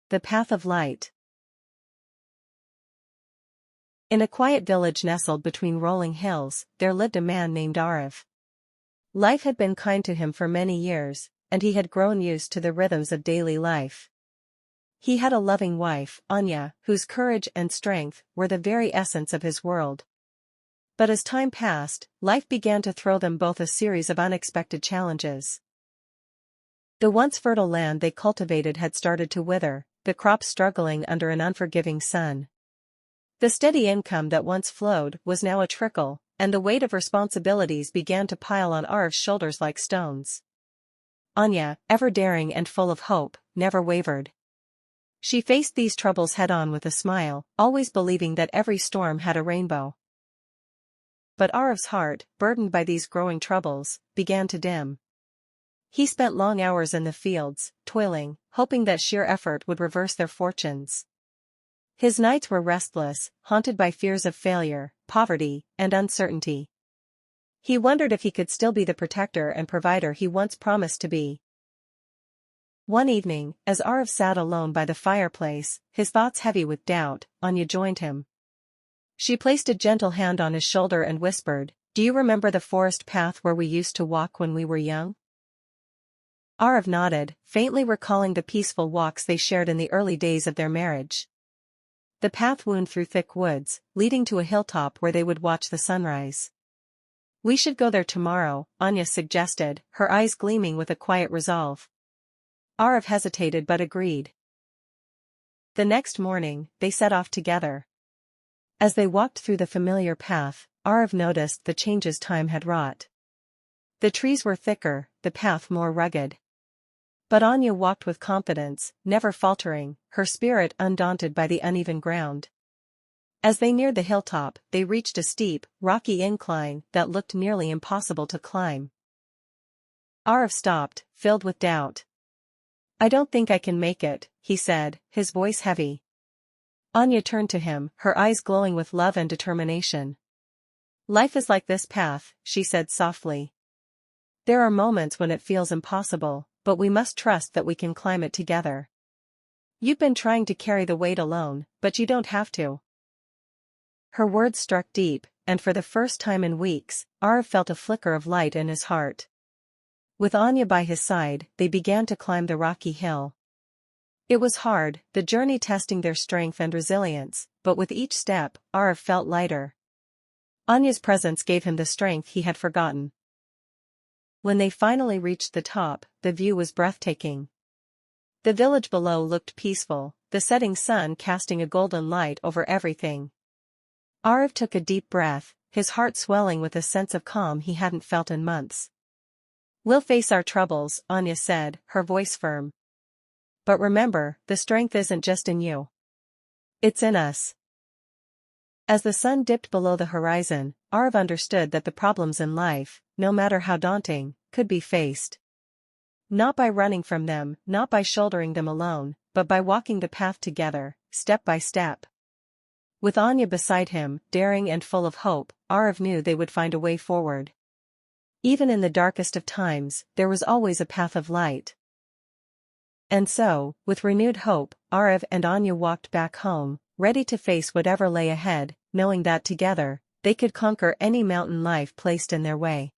The Path of Light. In a quiet village nestled between rolling hills, there lived a man named Arav. Life had been kind to him for many years, and he had grown used to the rhythms of daily life. He had a loving wife, Anya, whose courage and strength were the very essence of his world. But as time passed, life began to throw them both a series of unexpected challenges. The once fertile land they cultivated had started to wither, the crops struggling under an unforgiving sun. The steady income that once flowed was now a trickle, and the weight of responsibilities began to pile on Arav's shoulders like stones. Anya, ever daring and full of hope, never wavered. She faced these troubles head-on with a smile, always believing that every storm had a rainbow. But Arav's heart, burdened by these growing troubles, began to dim. He spent long hours in the fields, toiling, hoping that sheer effort would reverse their fortunes. His nights were restless, haunted by fears of failure, poverty, and uncertainty. He wondered if he could still be the protector and provider he once promised to be. One evening, as Arav sat alone by the fireplace, his thoughts heavy with doubt, Anya joined him. She placed a gentle hand on his shoulder and whispered, "Do you remember the forest path where we used to walk when we were young?" Arav nodded, faintly recalling the peaceful walks they shared in the early days of their marriage. The path wound through thick woods, leading to a hilltop where they would watch the sunrise. "We should go there tomorrow," Anya suggested, her eyes gleaming with a quiet resolve. Arav hesitated but agreed. The next morning, they set off together. As they walked through the familiar path, Arav noticed the changes time had wrought. The trees were thicker, the path more rugged. But Anya walked with confidence, never faltering, her spirit undaunted by the uneven ground. As they neared the hilltop, they reached a steep, rocky incline that looked nearly impossible to climb. Arav stopped, filled with doubt. "I don't think I can make it," he said, his voice heavy. Anya turned to him, her eyes glowing with love and determination. "Life is like this path," she said softly. "There are moments when it feels impossible, but we must trust that we can climb it together. You've been trying to carry the weight alone, but you don't have to." Her words struck deep, and for the first time in weeks, Arav felt a flicker of light in his heart. With Anya by his side, they began to climb the rocky hill. It was hard, the journey testing their strength and resilience, but with each step, Arav felt lighter. Anya's presence gave him the strength he had forgotten. When they finally reached the top, the view was breathtaking. The village below looked peaceful, the setting sun casting a golden light over everything. Arav took a deep breath, his heart swelling with a sense of calm he hadn't felt in months. "We'll face our troubles," Anya said, her voice firm. "But remember, the strength isn't just in you. It's in us." As the sun dipped below the horizon, Arav understood that the problems in life, no matter how daunting, could be faced. Not by running from them, not by shouldering them alone, but by walking the path together, step by step. With Anya beside him, daring and full of hope, Arav knew they would find a way forward. Even in the darkest of times, there was always a path of light. And so, with renewed hope, Arav and Anya walked back home, ready to face whatever lay ahead, knowing that together, they could conquer any mountain life placed in their way.